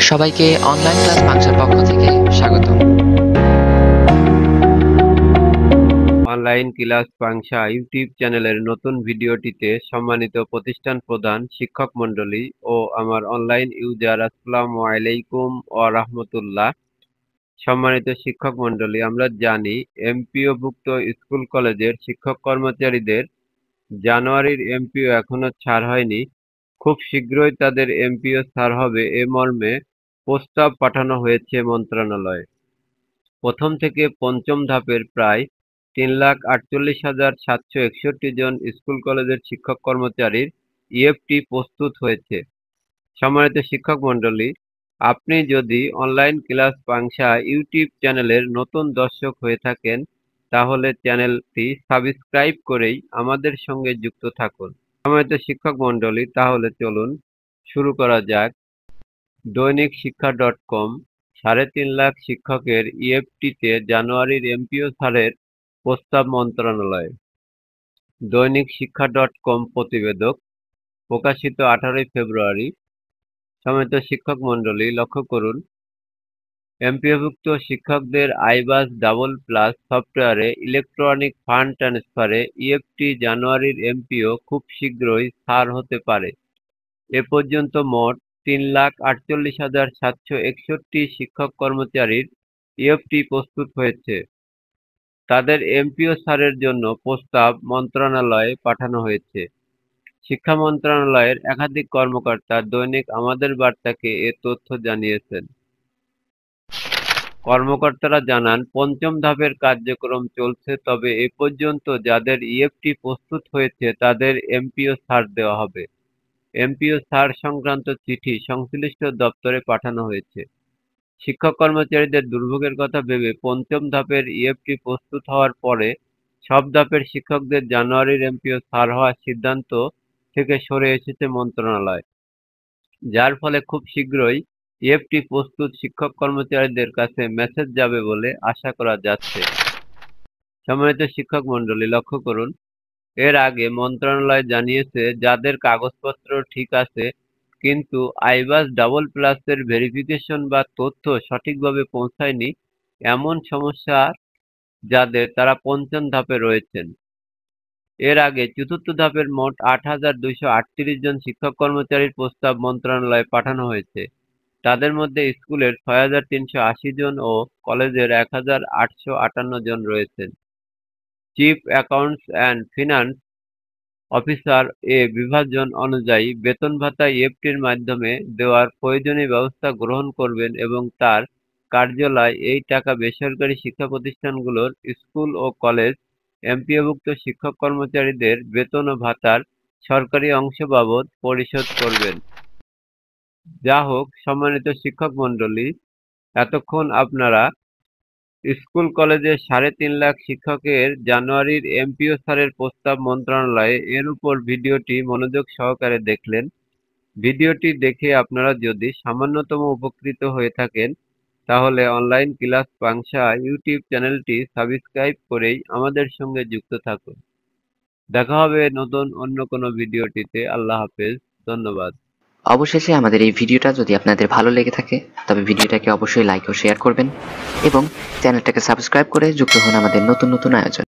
সবাইকে online class বাংশার পক্ষ থেকে স্বাগতম। অনলাইন ক্লাস বাংশা ইউটিউব চ্যানেলের নতুন ভিডিওটিতে সম্মানিত প্রতিষ্ঠান প্রধান, শিক্ষক মণ্ডলী ও আমার অনলাইন ইউজার আসসালামু আলাইকুম ওয়া রাহমাতুল্লাহ। সম্মানিত শিক্ষক মণ্ডলী, আমরা জানি এমপিওভুক্ত স্কুল কলেজের শিক্ষক কর্মচারীদের জানুয়ারির এমপিও এখনো ছাড় হয়নি। খুব শীঘ্রই তাদের এমপিও ছাড় হবে এ মর্মে প্রস্তাব পাঠানো হয়েছে মন্ত্রণালয়ে। প্রথম থেকে পঞ্চম ধাপের প্রায় ৩,৪৮,৭৬১ জন স্কুল কলেজের শিক্ষক কর্মচারীর ইএফটি প্রস্তুত হয়েছে। সম্মানিত শিক্ষক মণ্ডলী, আপনি যদি অনলাইন ক্লাস বাংশা ইউটিউব চ্যানেলের নতুন দর্শক হয়ে থাকেন তাহলে চ্যানেলটি সাবস্ক্রাইব করেই আমাদের সঙ্গে যুক্ত থাকুন। সম্মানিত শিক্ষক মণ্ডলী, তাহলে চলুন শুরু করা যাক। দৈনিক শিক্ষা .com ৩.৫ লাখ শিক্ষকের ইএফটিতে জানুয়ারির এমপিও ছাড়ের প্রস্তাব মন্ত্রণালয়ে। দৈনিক শিক্ষা .com প্রতিবেদক, প্রকাশিত 18 ফেব্রুয়ারি। সম্মানিত শিক্ষক মণ্ডলী, লক্ষ্য করুন, এমপিওভুক্ত শিক্ষকদের আইবাস ডাবল প্লাস সফটওয়্যারে ইলেকট্রনিক ফান্ড ট্রান্সফারে ইএফটি জানুয়ারির এমপিও খুব শীঘ্রই ছাড় হতে পারে। এ পর্যন্ত মোট ৩,৪৮,৭৬১ শিক্ষক কর্মচারীর ইএফটি প্রস্তুত হয়েছে। তাদের এমপিও ছাড়ের জন্য প্রস্তাব মন্ত্রণালয়ে পাঠানো হয়েছে। শিক্ষা মন্ত্রণালয়ের একাধিক কর্মকর্তা দৈনিক আমাদের বার্তাকে এ তথ্য জানিয়েছেন। কর্মকর্তারা জানান, পঞ্চম ধাপের কার্যক্রম চলছে, তবে এ পর্যন্ত যাদের ইএফটি প্রস্তুত হয়েছে তাদের এমপিও ছাড় দেওয়া হবে। এমপিও ছাড় সংক্রান্ত চিঠি সংশ্লিষ্ট দপ্তরে পাঠানো হয়েছে। শিক্ষক কর্মচারীদের দুর্ভোগের কথা ভেবে পঞ্চম ধাপের ইএফটি প্রস্তুত হওয়ার পরে সব ধাপের শিক্ষকদের জানুয়ারির এমপিও ছাড় হওয়ার সিদ্ধান্ত থেকে সরে এসেছে মন্ত্রণালয়, যার ফলে খুব শীঘ্রই ইএফটি প্রস্তুত শিক্ষক কর্মচারীদের কাছে মেসেজ যাবে বলে আশা করা যাচ্ছে। সম্মানিত শিক্ষক মণ্ডলী, লক্ষ্য করুন, এর আগে মন্ত্রণালয় জানিয়েছে যাদের কাগজপত্র ঠিক আছে কিন্তু আইবাস ডাবল প্লাসের ভেরিফিকেশন বা তথ্য সঠিকভাবে পৌঁছায়নি এমন সমস্যা যাদের, তারা পঞ্চম ধাপে রয়েছেন। এর আগে চতুর্থ ধাপের মোট ৮,২৩৮ জন শিক্ষক কর্মচারীর প্রস্তাব মন্ত্রণালয়ে পাঠানো হয়েছে। তাদের মধ্যে স্কুলের ৬,৩৮০ জন ও কলেজের ১,৮৫৮ জন রয়েছেন। Chief accounts and finance officer এ বিভাজন অনুযায়ী বেতন ভাতা ইএফটির মাধ্যমে দেওয়ার প্রয়োজনীয় ব্যবস্থা গ্রহণ করবেন এবং তার কার্যালয় এই টাকা বেসরকারি শিক্ষা প্রতিষ্ঠানগুলোর স্কুল ও কলেজ এমপিওভুক্ত শিক্ষক কর্মচারীদের বেতন ও ভাতার সরকারি অংশ বাবদ পরিশোধ করবেন। যা হোক, সম্মানিত শিক্ষক মণ্ডলী, এতক্ষণ আপনারা স্কুল কলেজের ৩.৫ লাখ শিক্ষকের জানুয়ারির এমপিও ছাড়ের প্রস্তাব মন্ত্রণালয়ে এর উপর ভিডিওটি মনোযোগ সহকারে দেখলেন। ভিডিওটি দেখে আপনারা যদি সামান্যতম উপকৃত হয়ে থাকেন তাহলে অনলাইন ক্লাস বাংশা ইউটিউব চ্যানেলটি সাবস্ক্রাইব করেই আমাদের সঙ্গে যুক্ত থাকুন। দেখা হবে নতুন অন্য কোনো ভিডিওটিতে। আল্লাহ হাফেজ, ধন্যবাদ। অবশেষে আমাদের এই ভিডিওটা যদি আপনাদের ভালো লেগে থাকে তবে ভিডিওটাকে অবশ্যই লাইক ও শেয়ার করবেন এবং চ্যানেলটাকে সাবস্ক্রাইব করে যুক্ত হন আমাদের নতুন নতুন আয়োজন।